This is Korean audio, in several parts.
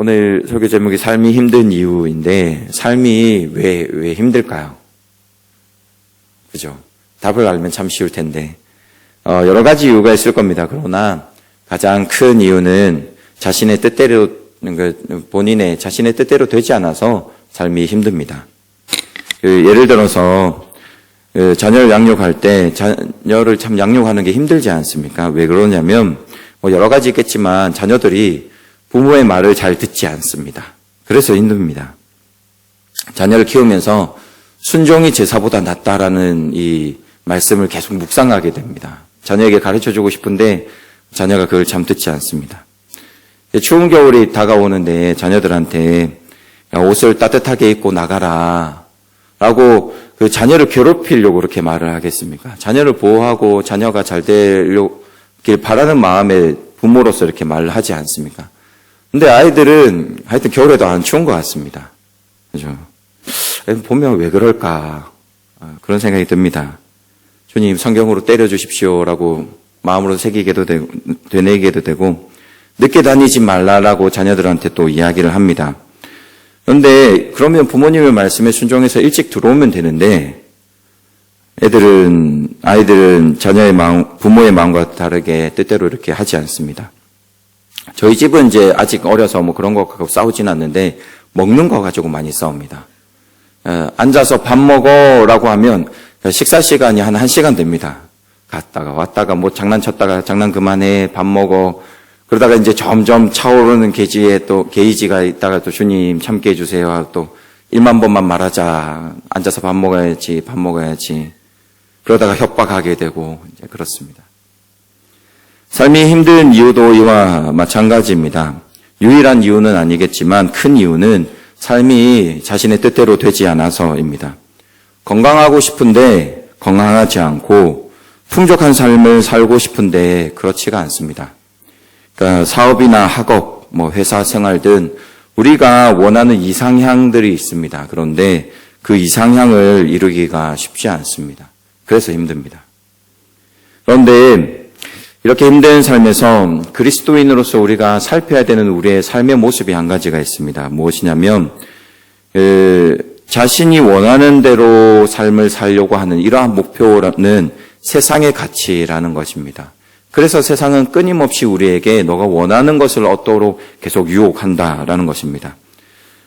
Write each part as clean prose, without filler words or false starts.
오늘 설교 제목이 삶이 힘든 이유인데, 삶이 왜 힘들까요? 그죠? 답을 알면 참 쉬울 텐데, 여러 가지 이유가 있을 겁니다. 그러나 가장 큰 이유는 자신의 뜻대로, 본인의 자신의 뜻대로 되지 않아서 삶이 힘듭니다. 예를 들어서, 자녀를 양육할 때, 자녀를 참 양육하는 게 힘들지 않습니까? 왜 그러냐면, 여러 가지 있겠지만, 자녀들이 부모의 말을 잘 듣지 않습니다. 그래서 힘듭니다. 자녀를 키우면서 순종이 제사보다 낫다라는 이 말씀을 계속 묵상하게 됩니다. 자녀에게 가르쳐주고 싶은데 자녀가 그걸 참 듣지 않습니다. 추운 겨울이 다가오는데 자녀들한테 옷을 따뜻하게 입고 나가라 라고 그 자녀를 괴롭히려고 그렇게 말을 하겠습니까? 자녀를 보호하고 자녀가 잘 되길 바라는 마음에 부모로서 이렇게 말을 하지 않습니까? 근데 아이들은 하여튼 겨울에도 안 추운 것 같습니다. 그죠? 보면 왜 그럴까? 그런 생각이 듭니다. 주님 성경으로 때려주십시오라고 마음으로 새기게도 되고, 되뇌기게도 되고, 늦게 다니지 말라라고 자녀들한테 또 이야기를 합니다. 그런데 그러면 부모님의 말씀에 순종해서 일찍 들어오면 되는데, 아이들은 자녀의 마음, 부모의 마음과 다르게 뜻대로 이렇게 하지 않습니다. 저희 집은 이제 아직 어려서 그런 거 갖고 싸우진 않는데, 먹는 거 가지고 많이 싸웁니다. 앉아서 밥 먹어라고 하면 식사 시간이 한 1시간 됩니다. 갔다가 왔다가 장난쳤다가 장난 그만해, 밥 먹어. 그러다가 이제 점점 차오르는 게이지가 있다가 또 주님 참게 해주세요. 또 1만 번만 말하자. 앉아서 밥 먹어야지. 그러다가 협박하게 되고 이제 그렇습니다. 삶이 힘든 이유도 이와 마찬가지입니다. 유일한 이유는 아니겠지만 큰 이유는 삶이 자신의 뜻대로 되지 않아서입니다. 건강하고 싶은데 건강하지 않고 풍족한 삶을 살고 싶은데 그렇지가 않습니다. 그러니까 사업이나 학업, 회사 생활 등 우리가 원하는 이상향들이 있습니다. 그런데 그 이상향을 이루기가 쉽지 않습니다. 그래서 힘듭니다. 그런데 이렇게 힘든 삶에서 그리스도인으로서 우리가 살펴야 되는 우리의 삶의 모습이 한 가지가 있습니다. 무엇이냐면 자신이 원하는 대로 삶을 살려고 하는 이러한 목표는 세상의 가치라는 것입니다. 그래서 세상은 끊임없이 우리에게 너가 원하는 것을 얻도록 계속 유혹한다라는 것입니다.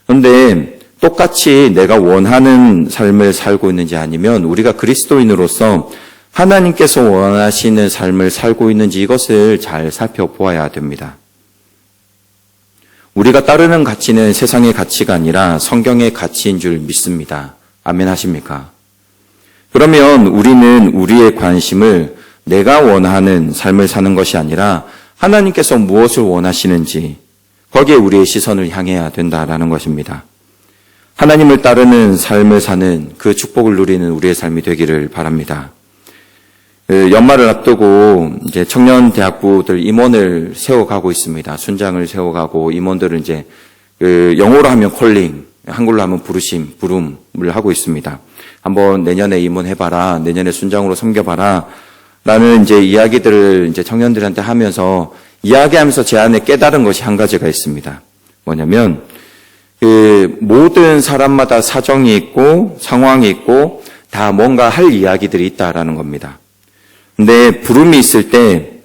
그런데 똑같이 내가 원하는 삶을 살고 있는지 아니면 우리가 그리스도인으로서 하나님께서 원하시는 삶을 살고 있는지 이것을 잘 살펴보아야 됩니다. 우리가 따르는 가치는 세상의 가치가 아니라 성경의 가치인 줄 믿습니다. 아멘 하십니까? 그러면 우리는 우리의 관심을 내가 원하는 삶을 사는 것이 아니라 하나님께서 무엇을 원하시는지 거기에 우리의 시선을 향해야 된다라는 것입니다. 하나님을 따르는 삶을 사는 그 축복을 누리는 우리의 삶이 되기를 바랍니다. 연말을 앞두고 이제 청년 대학부들 임원을 세워가고 있습니다. 순장을 세워가고 임원들은 이제 영어로 하면 콜링, 한글로 하면 부름을 하고 있습니다. 한번 내년에 임원해봐라, 내년에 순장으로 섬겨봐라, 라는 이제 이야기들을 이제 청년들한테 하면서 이야기하면서 제 안에 깨달은 것이 한 가지가 있습니다. 뭐냐면 모든 사람마다 사정이 있고 상황이 있고 다 뭔가 할 이야기들이 있다라는 겁니다. 근데 부름이 있을 때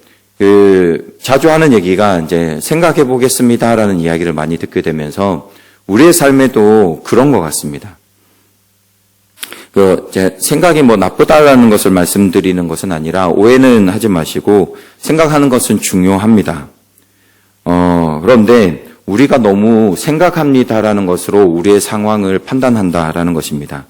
자주 하는 얘기가 이제 생각해 보겠습니다라는 이야기를 많이 듣게 되면서 우리의 삶에도 그런 것 같습니다. 제 생각이 나쁘다라는 것을 말씀드리는 것은 아니라 오해는 하지 마시고 생각하는 것은 중요합니다. 그런데 우리가 너무 생각합니다라는 것으로 우리의 상황을 판단한다라는 것입니다.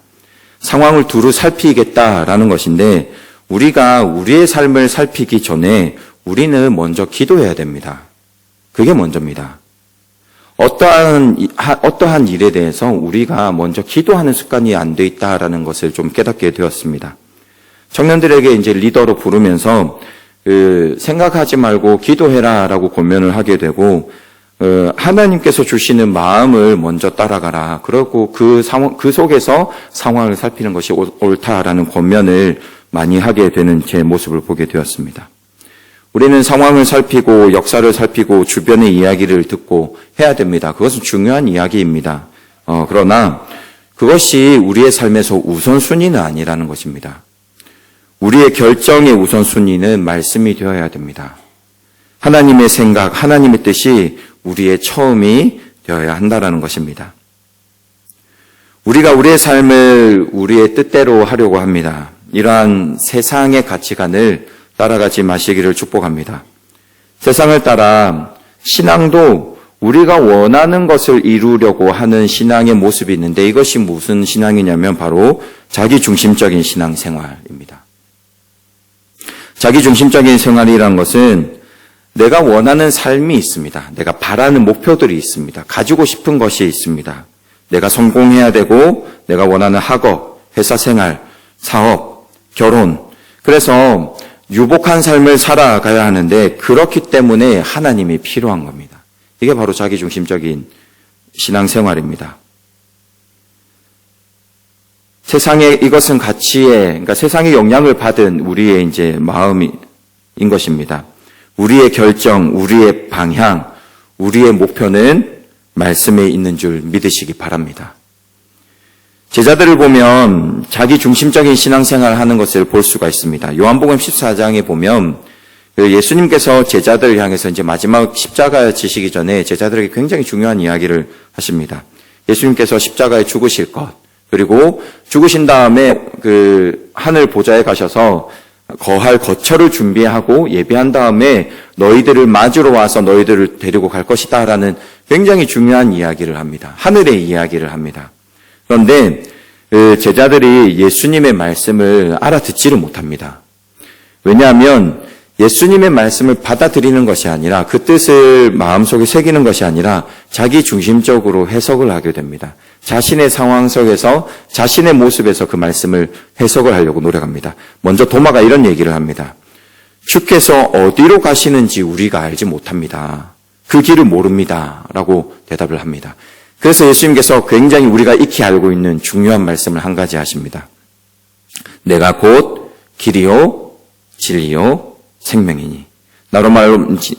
상황을 두루 살피겠다라는 것인데 우리가 우리의 삶을 살피기 전에 우리는 먼저 기도해야 됩니다. 그게 먼저입니다. 어떠한 일에 대해서 우리가 먼저 기도하는 습관이 안 돼 있다라는 것을 좀 깨닫게 되었습니다. 청년들에게 이제 리더로 부르면서 생각하지 말고 기도해라라고 권면을 하게 되고 하나님께서 주시는 마음을 먼저 따라가라. 그리고 그 속에서 상황을 살피는 것이 옳다라는 권면을 많이 하게 되는 제 모습을 보게 되었습니다. 우리는 상황을 살피고 역사를 살피고 주변의 이야기를 듣고 해야 됩니다. 그것은 중요한 이야기입니다. 그러나 그것이 우리의 삶에서 우선순위는 아니라는 것입니다. 우리의 결정의 우선순위는 말씀이 되어야 됩니다. 하나님의 생각, 하나님의 뜻이 우리의 처음이 되어야 한다는 것입니다. 우리가 우리의 삶을 우리의 뜻대로 하려고 합니다. 이러한 세상의 가치관을 따라가지 마시기를 축복합니다. 세상을 따라 신앙도 우리가 원하는 것을 이루려고 하는 신앙의 모습이 있는데 이것이 무슨 신앙이냐면 바로 자기중심적인 신앙생활입니다. 자기중심적인 생활이란 것은 내가 원하는 삶이 있습니다. 내가 바라는 목표들이 있습니다. 가지고 싶은 것이 있습니다. 내가 성공해야 되고 내가 원하는 학업, 회사 생활, 사업, 결혼. 그래서 유복한 삶을 살아가야 하는데 그렇기 때문에 하나님이 필요한 겁니다. 이게 바로 자기중심적인 신앙생활입니다. 세상에 이것은 그러니까 세상의 영향을 받은 우리의 이제 마음인 것입니다. 우리의 결정, 우리의 방향, 우리의 목표는 말씀에 있는 줄 믿으시기 바랍니다. 제자들을 보면 자기중심적인 신앙생활을 하는 것을 볼 수가 있습니다. 요한복음 14장에 보면 예수님께서 제자들을 향해서 이제 마지막 십자가에 지시기 전에 제자들에게 굉장히 중요한 이야기를 하십니다. 예수님께서 십자가에 죽으실 것, 그리고 죽으신 다음에 그 하늘 보좌에 가셔서 거할 거처를 준비하고 예비한 다음에 너희들을 맞으러 와서 너희들을 데리고 갈 것이다 라는 굉장히 중요한 이야기를 합니다. 하늘의 이야기를 합니다. 그런데 제자들이 예수님의 말씀을 알아듣지를 못합니다. 왜냐하면 예수님의 말씀을 받아들이는 것이 아니라 그 뜻을 마음속에 새기는 것이 아니라 자기 중심적으로 해석을 하게 됩니다. 자신의 상황 속에서 자신의 모습에서 그 말씀을 해석을 하려고 노력합니다. 먼저 도마가 이런 얘기를 합니다. 주께서 어디로 가시는지 우리가 알지 못합니다. 그 길을 모릅니다. 라고 대답을 합니다. 그래서 예수님께서 굉장히 우리가 익히 알고 있는 중요한 말씀을 한 가지 하십니다. 내가 곧 길이요 진리요 생명이니 나로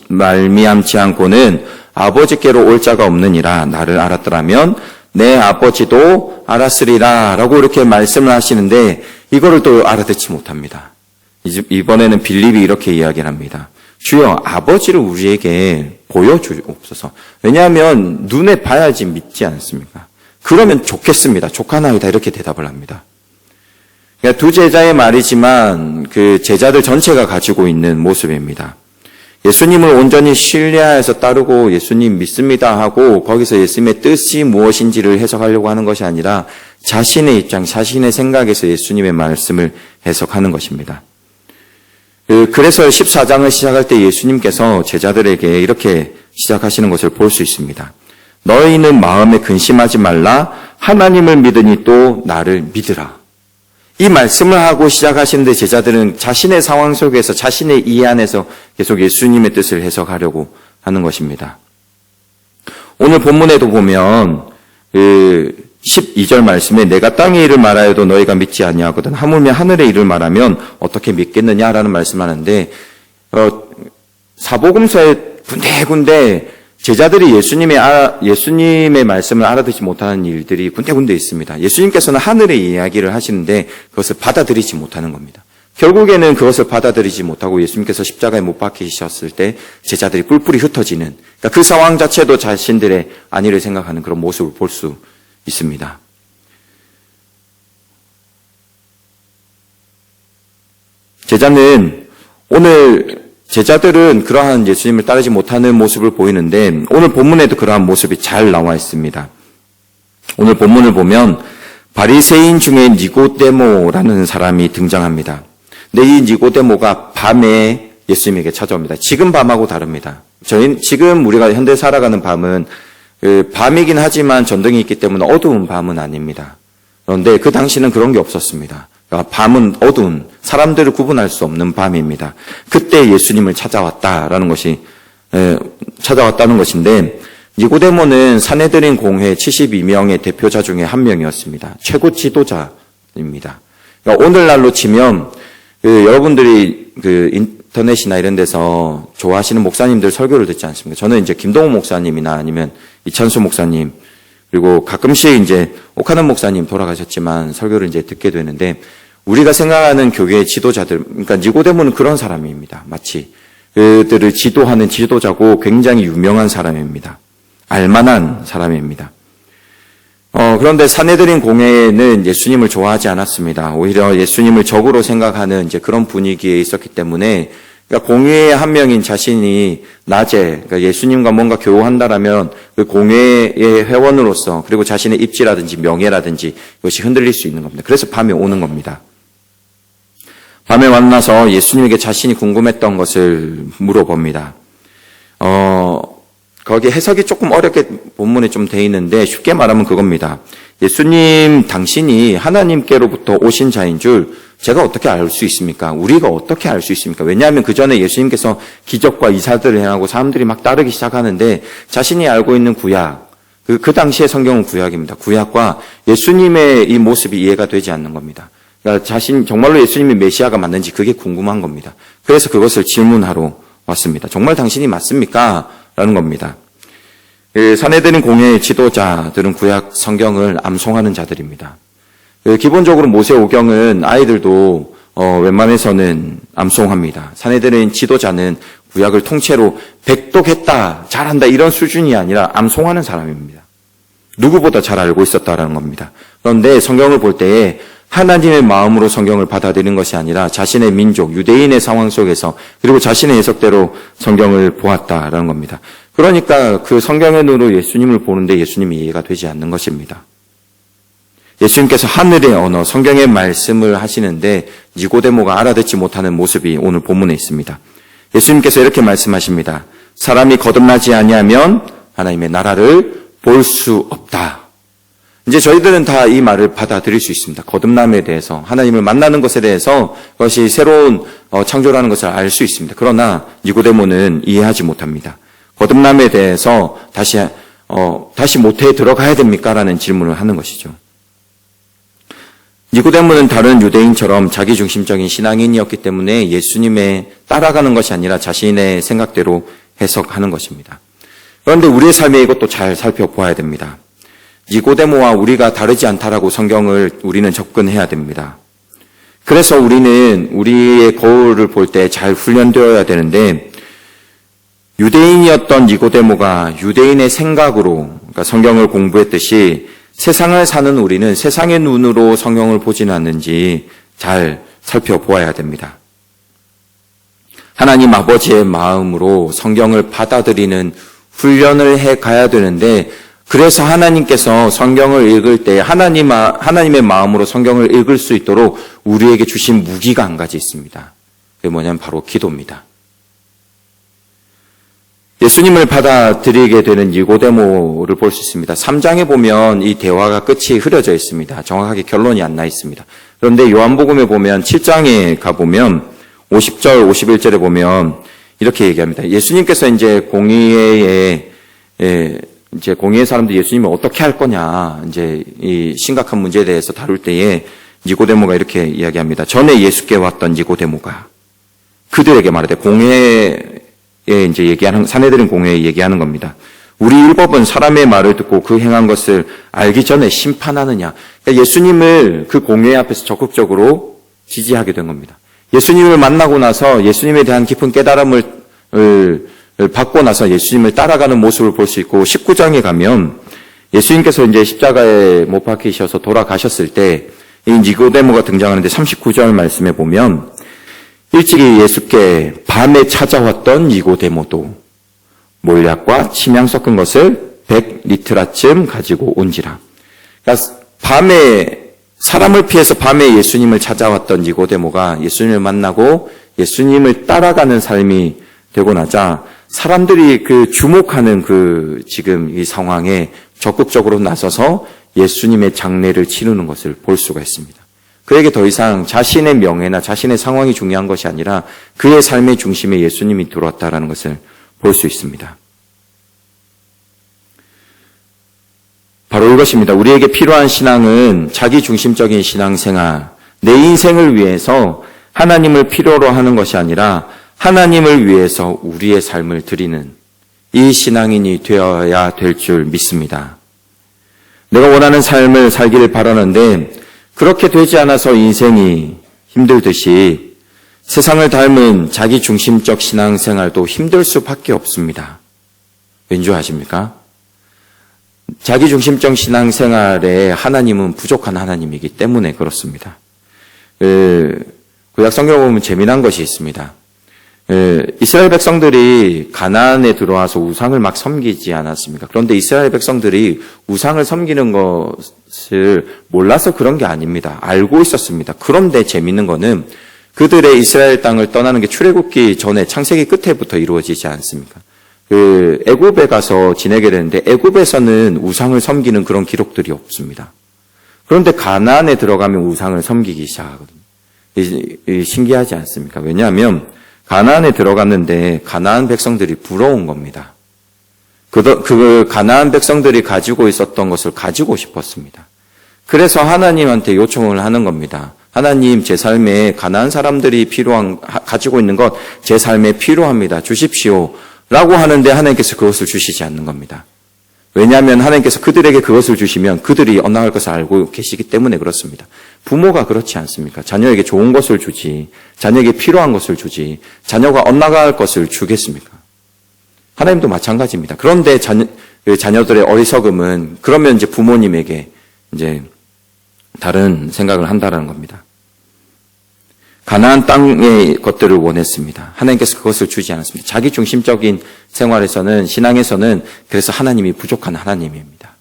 말미암지 않고는 아버지께로 올 자가 없느니라. 나를 알았더라면 내 아버지도 알았으리라 라고 이렇게 말씀을 하시는데 이거를 또 알아듣지 못합니다. 이번에는 빌립이 이렇게 이야기를 합니다. 주여 아버지를 우리에게 보여주옵소서. 왜냐하면 눈에 봐야지 믿지 않습니까? 그러면 좋겠습니다. 족하나이다 이렇게 대답을 합니다. 그러니까 두 제자의 말이지만 그 제자들 전체가 가지고 있는 모습입니다. 예수님을 온전히 신뢰해서 따르고 예수님 믿습니다 하고 거기서 예수님의 뜻이 무엇인지를 해석하려고 하는 것이 아니라 자신의 입장, 자신의 생각에서 예수님의 말씀을 해석하는 것입니다. 그래서 14장을 시작할 때 예수님께서 제자들에게 이렇게 시작하시는 것을 볼 수 있습니다. 너희는 마음에 근심하지 말라. 하나님을 믿으니 또 나를 믿으라. 이 말씀을 하고 시작하시는데 제자들은 자신의 상황 속에서 자신의 이해 안에서 계속 예수님의 뜻을 해석하려고 하는 것입니다. 오늘 본문에도 보면 12절 말씀에 내가 땅의 일을 말하여도 너희가 믿지 아니하거든 하물며 하늘의 일을 말하면 어떻게 믿겠느냐라는 말씀하는데 사복음서에 군데군데 제자들이 예수님의 말씀을 알아듣지 못하는 일들이 군데군데 있습니다. 예수님께서는 하늘의 이야기를 하시는데 그것을 받아들이지 못하는 겁니다. 결국에는 그것을 받아들이지 못하고 예수님께서 십자가에 못 박히셨을 때 제자들이 뿔뿔이 흩어지는 그러니까 그 상황 자체도 자신들의 안위를 생각하는 그런 모습을 볼 수 있습니다. 제자들은 그러한 예수님을 따르지 못하는 모습을 보이는데 오늘 본문에도 그러한 모습이 잘 나와 있습니다. 오늘 본문을 보면 바리새인 중에 니고데모라는 사람이 등장합니다. 근데 이 니고데모가 밤에 예수님에게 찾아옵니다. 지금 밤하고 다릅니다. 지금 우리가 현대 살아가는 밤은 밤이긴 하지만 전등이 있기 때문에 어두운 밤은 아닙니다. 그런데 그 당시는 그런 게 없었습니다. 그러니까 밤은 어두운 사람들을 구분할 수 없는 밤입니다. 그때 예수님을 찾아왔다는 것인데 니고데모는 사내들인 공회 72명의 대표자 중에 한 명이었습니다. 최고 지도자입니다. 그러니까 오늘날로 치면 여러분들이 인터넷이나 이런 데서 좋아하시는 목사님들 설교를 듣지 않습니까? 저는 이제 김동호 목사님이나 아니면 이찬수 목사님, 그리고 가끔씩 이제 옥하는 목사님 돌아가셨지만 설교를 이제 듣게 되는데, 우리가 생각하는 교회의 지도자들, 그러니까 니고데모는 그런 사람입니다. 마치 그들을 지도하는 지도자고 굉장히 유명한 사람입니다. 알만한 사람입니다. 그런데 사내들인 공회는 예수님을 좋아하지 않았습니다. 오히려 예수님을 적으로 생각하는 이제 그런 분위기에 있었기 때문에, 그러니까 공회의 한 명인 자신이 낮에 그러니까 예수님과 뭔가 교우한다라면 그 공회의 회원으로서, 그리고 자신의 입지라든지 명예라든지 이것이 흔들릴 수 있는 겁니다. 그래서 밤에 오는 겁니다. 밤에 만나서 예수님에게 자신이 궁금했던 것을 물어봅니다. 거기 해석이 조금 어렵게 본문에 좀 돼 있는데, 쉽게 말하면 그겁니다. 예수님, 당신이 하나님께로부터 오신 자인 줄 제가 어떻게 알 수 있습니까? 우리가 어떻게 알 수 있습니까? 왜냐하면 그 전에 예수님께서 기적과 이사들을 행하고 사람들이 막 따르기 시작하는데, 자신이 알고 있는 구약, 그 당시의 성경은 구약입니다. 구약과 예수님의 이 모습이 이해가 되지 않는 겁니다. 그러니까 정말로 예수님이 메시아가 맞는지 그게 궁금한 겁니다. 그래서 그것을 질문하러 왔습니다. 정말 당신이 맞습니까? 라는 겁니다. 사내들인 공회의 지도자들은 구약 성경을 암송하는 자들입니다. 기본적으로 모세오경은 아이들도 웬만해서는 암송합니다. 사내들인 지도자는 구약을 통째로 백독했다, 잘한다 이런 수준이 아니라 암송하는 사람입니다. 누구보다 잘 알고 있었다라는 겁니다. 그런데 성경을 볼 때에 하나님의 마음으로 성경을 받아들인 것이 아니라 자신의 민족, 유대인의 상황 속에서, 그리고 자신의 해석대로 성경을 보았다라는 겁니다. 그러니까 그 성경의 눈으로 예수님을 보는데 예수님이 이해가 되지 않는 것입니다. 예수님께서 하늘의 언어, 성경의 말씀을 하시는데 니고데모가 알아듣지 못하는 모습이 오늘 본문에 있습니다. 예수님께서 이렇게 말씀하십니다. 사람이 거듭나지 아니하면 하나님의 나라를 볼 수 없다. 이제 저희들은 다 이 말을 받아들일 수 있습니다. 거듭남에 대해서, 하나님을 만나는 것에 대해서 그것이 새로운 창조라는 것을 알 수 있습니다. 그러나 니고데모는 이해하지 못합니다. 거듭남에 대해서 다시 모태에 들어가야 됩니까? 라는 질문을 하는 것이죠. 니고데모는 다른 유대인처럼 자기중심적인 신앙인이었기 때문에 예수님에 따라가는 것이 아니라 자신의 생각대로 해석하는 것입니다. 그런데 우리의 삶에 이것도 잘 살펴보아야 됩니다. 니고데모와 우리가 다르지 않다라고 성경을 우리는 접근해야 됩니다. 그래서 우리는 우리의 거울을 볼 때 잘 훈련되어야 되는데, 유대인이었던 니고데모가 유대인의 생각으로, 그러니까 성경을 공부했듯이 세상을 사는 우리는 세상의 눈으로 성경을 보지는 않는지 잘 살펴보아야 됩니다. 하나님 아버지의 마음으로 성경을 받아들이는 훈련을 해 가야 되는데, 그래서 하나님께서 성경을 읽을 때 하나님의 마음으로 성경을 읽을 수 있도록 우리에게 주신 무기가 한 가지 있습니다. 그게 뭐냐면 바로 기도입니다. 예수님을 받아들이게 되는 니고데모를 볼 수 있습니다. 3장에 보면 이 대화가 끝이 흐려져 있습니다. 정확하게 결론이 안 나 있습니다. 그런데 요한복음에 보면 7장에 가보면 50절, 51절에 보면 이렇게 얘기합니다. 예수님께서 이제 공의의 사람들이 예수님을 어떻게 할 거냐, 이제 이 심각한 문제에 대해서 다룰 때에 니고데모가 이렇게 이야기합니다. 전에 예수께 왔던 니고데모가 그들에게 말하되, 공회에 이제 얘기하는, 사내들인 공회에 얘기하는 겁니다. 우리 율법은 사람의 말을 듣고 그 행한 것을 알기 전에 심판하느냐. 그러니까 예수님을 그 공회 앞에서 적극적으로 지지하게 된 겁니다. 예수님을 만나고 나서 예수님에 대한 깊은 깨달음을 받고 나서 예수님을 따라가는 모습을 볼 수 있고, 19장에 가면 예수님께서 이제 십자가에 못 박히셔서 돌아가셨을 때 이 니고데모가 등장하는데 39절 말씀에 보면, 일찍이 예수께 밤에 찾아왔던 니고데모도 몰약과 침향 섞은 것을 100리트라쯤 가지고 온지라. 그러니까 밤에, 사람을 피해서 밤에 예수님을 찾아왔던 니고데모가 예수님을 만나고 예수님을 따라가는 삶이 되고 나자 사람들이 그 주목하는 그 지금 이 상황에 적극적으로 나서서 예수님의 장례를 치르는 것을 볼 수가 있습니다. 그에게 더 이상 자신의 명예나 자신의 상황이 중요한 것이 아니라 그의 삶의 중심에 예수님이 들어왔다라는 것을 볼 수 있습니다. 바로 이것입니다. 우리에게 필요한 신앙은 자기 중심적인 신앙생활, 내 인생을 위해서 하나님을 필요로 하는 것이 아니라 하나님을 위해서 우리의 삶을 드리는 이 신앙인이 되어야 될 줄 믿습니다. 내가 원하는 삶을 살기를 바라는데 그렇게 되지 않아서 인생이 힘들듯이 세상을 닮은 자기 중심적 신앙생활도 힘들 수밖에 없습니다. 왠지 아십니까? 자기 중심적 신앙생활에 하나님은 부족한 하나님이기 때문에 그렇습니다. 구약 성경을 보면 재미난 것이 있습니다. 이스라엘 백성들이 가나안에 들어와서 우상을 막 섬기지 않았습니까? 그런데 이스라엘 백성들이 우상을 섬기는 것을 몰라서 그런 게 아닙니다. 알고 있었습니다. 그런데 재미있는 거는 그들의 이스라엘 땅을 떠나는 게 출애굽기 전에 창세기 끝에부터 이루어지지 않습니까? 애굽에 가서 지내게 되는데 애굽에서는 우상을 섬기는 그런 기록들이 없습니다. 그런데 가나안에 들어가면 우상을 섬기기 시작하거든요. 신기하지 않습니까? 왜냐하면 가나안에 들어갔는데 가나안 백성들이 부러운 겁니다. 그 가나안 백성들이 가지고 있었던 것을 가지고 싶었습니다. 그래서 하나님한테 요청을 하는 겁니다. 하나님, 제 삶에 가나안 사람들이 가지고 있는 것, 제 삶에 필요합니다. 주십시오. 라고 하는데 하나님께서 그것을 주시지 않는 겁니다. 왜냐하면 하나님께서 그들에게 그것을 주시면 그들이 엇나갈 것을 알고 계시기 때문에 그렇습니다. 부모가 그렇지 않습니까? 자녀에게 좋은 것을 주지, 자녀에게 필요한 것을 주지, 자녀가 엇나갈 것을 주겠습니까? 하나님도 마찬가지입니다. 그런데 자녀들의 어리석음은 그러면 이제 부모님에게 이제 다른 생각을 한다라는 겁니다. 가나안 땅의 것들을 원했습니다. 하나님께서 그것을 주지 않았습니다. 자기 중심적인 생활에서는, 신앙에서는 그래서 하나님이 부족한 하나님입니다.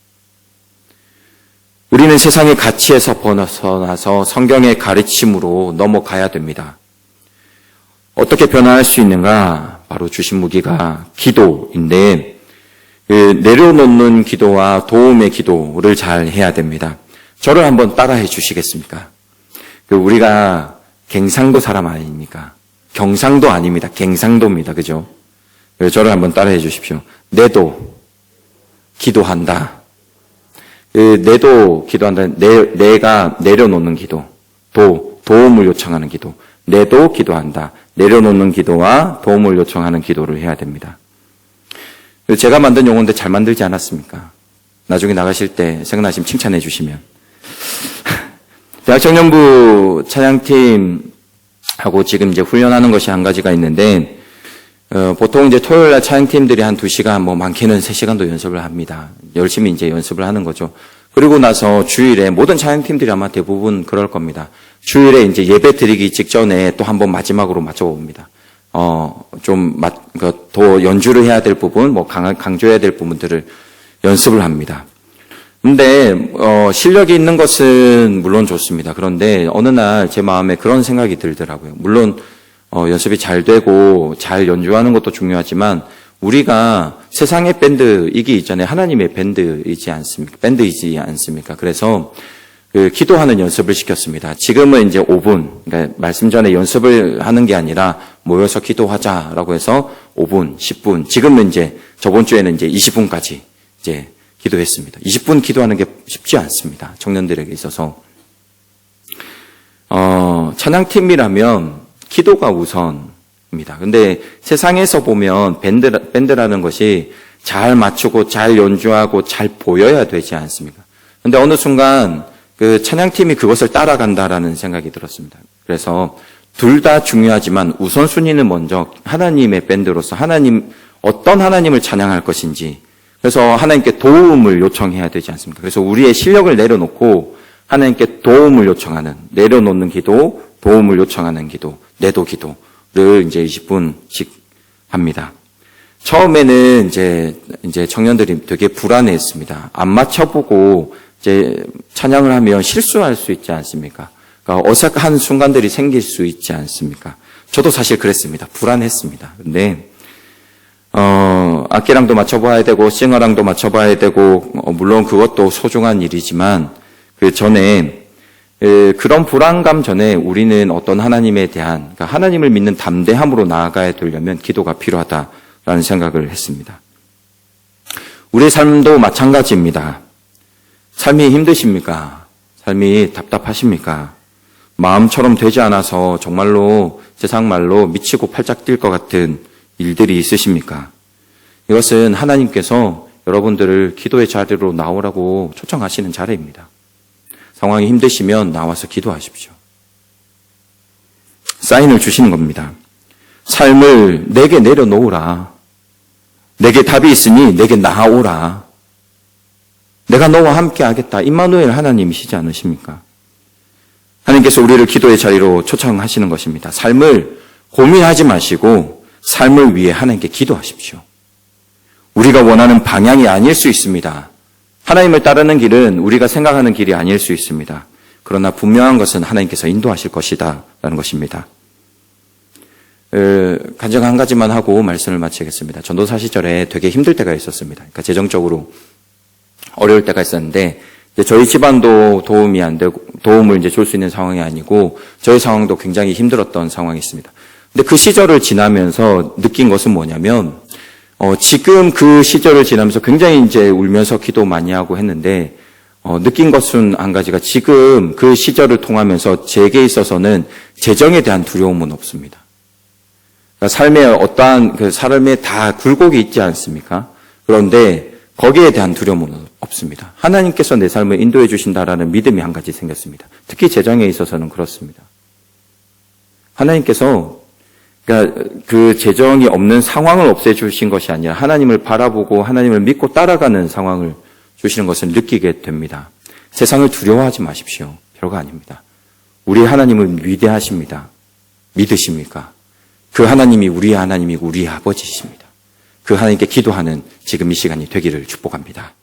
우리는 세상의 가치에서 벗어나서 성경의 가르침으로 넘어가야 됩니다. 어떻게 변화할 수 있는가? 바로 주신 무기가 기도인데, 내려놓는 기도와 도움의 기도를 잘 해야 됩니다. 저를 한번 따라해 주시겠습니까? 우리가 갱상도 사람 아닙니까? 경상도 아닙니다. 갱상도입니다. 그죠? 저를 한번 따라해 주십시오. 내도 기도한다. 내도 기도한다. 내가 내려놓는 기도. 도움을 요청하는 기도. 내도 기도한다. 내려놓는 기도와 도움을 요청하는 기도를 해야 됩니다. 제가 만든 용어인데 잘 만들지 않았습니까? 나중에 나가실 때 생각나시면 칭찬해 주시면. 대학청년부 찬양팀하고 지금 이제 훈련하는 것이 한 가지가 있는데, 보통 이제 토요일 날 찬양팀들이 한 2시간, 많게는 3시간도 연습을 합니다. 열심히 이제 연습을 하는 거죠. 그리고 나서 주일에, 모든 찬양팀들이 아마 대부분 그럴 겁니다. 주일에 이제 예배 드리기 직전에 또 한번 마지막으로 맞춰봅니다. 더 연주를 해야 될 부분, 강조해야 될 부분들을 연습을 합니다. 근데 실력이 있는 것은 물론 좋습니다. 그런데 어느 날 제 마음에 그런 생각이 들더라고요. 물론 연습이 잘 되고 잘 연주하는 것도 중요하지만 우리가 세상의 밴드이기 이전에 하나님의 밴드이지 않습니까? 그래서 기도하는 연습을 시켰습니다. 지금은 이제 5분, 그러니까 말씀 전에 연습을 하는 게 아니라 모여서 기도하자라고 해서 5분, 10분, 지금은 이제 저번 주에는 이제 20분까지 이제 기도했습니다. 20분 기도하는 게 쉽지 않습니다. 청년들에게 있어서. 찬양팀이라면 기도가 우선입니다. 근데 세상에서 보면 밴드라는 것이 잘 맞추고 잘 연주하고 잘 보여야 되지 않습니까? 근데 어느 순간 그 찬양팀이 그것을 따라간다라는 생각이 들었습니다. 그래서 둘 다 중요하지만 우선순위는 먼저 하나님의 밴드로서 어떤 하나님을 찬양할 것인지, 그래서 하나님께 도움을 요청해야 되지 않습니까? 그래서 우리의 실력을 내려놓고 하나님께 도움을 요청하는, 내려놓는 기도, 도움을 요청하는 기도, 내도 기도를 이제 20분씩 합니다. 처음에는 이제 청년들이 되게 불안해했습니다. 안 맞춰보고 이제 찬양을 하면 실수할 수 있지 않습니까? 그러니까 어색한 순간들이 생길 수 있지 않습니까? 저도 사실 그랬습니다. 불안했습니다. 근데 악기랑도 맞춰봐야 되고, 싱어랑도 맞춰봐야 되고, 물론 그것도 소중한 일이지만, 그 전에, 그런 불안감 전에 우리는 어떤 하나님에 대한, 그러니까 하나님을 믿는 담대함으로 나아가야 되려면 기도가 필요하다라는 생각을 했습니다. 우리의 삶도 마찬가지입니다. 삶이 힘드십니까? 삶이 답답하십니까? 마음처럼 되지 않아서 정말로 세상 말로 미치고 팔짝 뛸 것 같은 일들이 있으십니까? 이것은 하나님께서 여러분들을 기도의 자리로 나오라고 초청하시는 자리입니다. 상황이 힘드시면 나와서 기도하십시오. 사인을 주시는 겁니다. 삶을 내게 내려놓으라. 내게 답이 있으니 내게 나아오라. 내가 너와 함께 하겠다. 임마누엘 하나님이시지 않으십니까? 하나님께서 우리를 기도의 자리로 초청하시는 것입니다. 삶을 고민하지 마시고 삶을 위해 하나님께 기도하십시오. 우리가 원하는 방향이 아닐 수 있습니다. 하나님을 따르는 길은 우리가 생각하는 길이 아닐 수 있습니다. 그러나 분명한 것은 하나님께서 인도하실 것이다 라는 것입니다. 간증 한 가지만 하고 말씀을 마치겠습니다. 전도사 시절에 되게 힘들 때가 있었습니다. 그러니까 재정적으로 어려울 때가 있었는데 저희 집안도 도움이 안 되고 도움을 줄 수 있는 상황이 아니고 저희 상황도 굉장히 힘들었던 상황이 있습니다. 근데 그 시절을 지나면서 느낀 것은 뭐냐면 지금 그 시절을 지나면서 굉장히 울면서 기도 많이 하고 했는데 느낀 것은 한 가지가 지금 그 시절을 통하면서 제게 있어서는 재정에 대한 두려움은 없습니다. 그러니까 삶에 어떠한 그 삶에 다 굴곡이 있지 않습니까? 그런데 거기에 대한 두려움은 없습니다. 하나님께서 내 삶을 인도해 주신다라는 믿음이 한 가지 생겼습니다. 특히 재정에 있어서는 그렇습니다. 하나님께서 그러니까 그 재정이 없는 상황을 없애주신 것이 아니라 하나님을 바라보고 하나님을 믿고 따라가는 상황을 주시는 것을 느끼게 됩니다. 세상을 두려워하지 마십시오. 별거 아닙니다. 우리 하나님은 위대하십니다. 믿으십니까? 그 하나님이 우리의 하나님이고 우리의 아버지이십니다. 그 하나님께 기도하는 지금 이 시간이 되기를 축복합니다.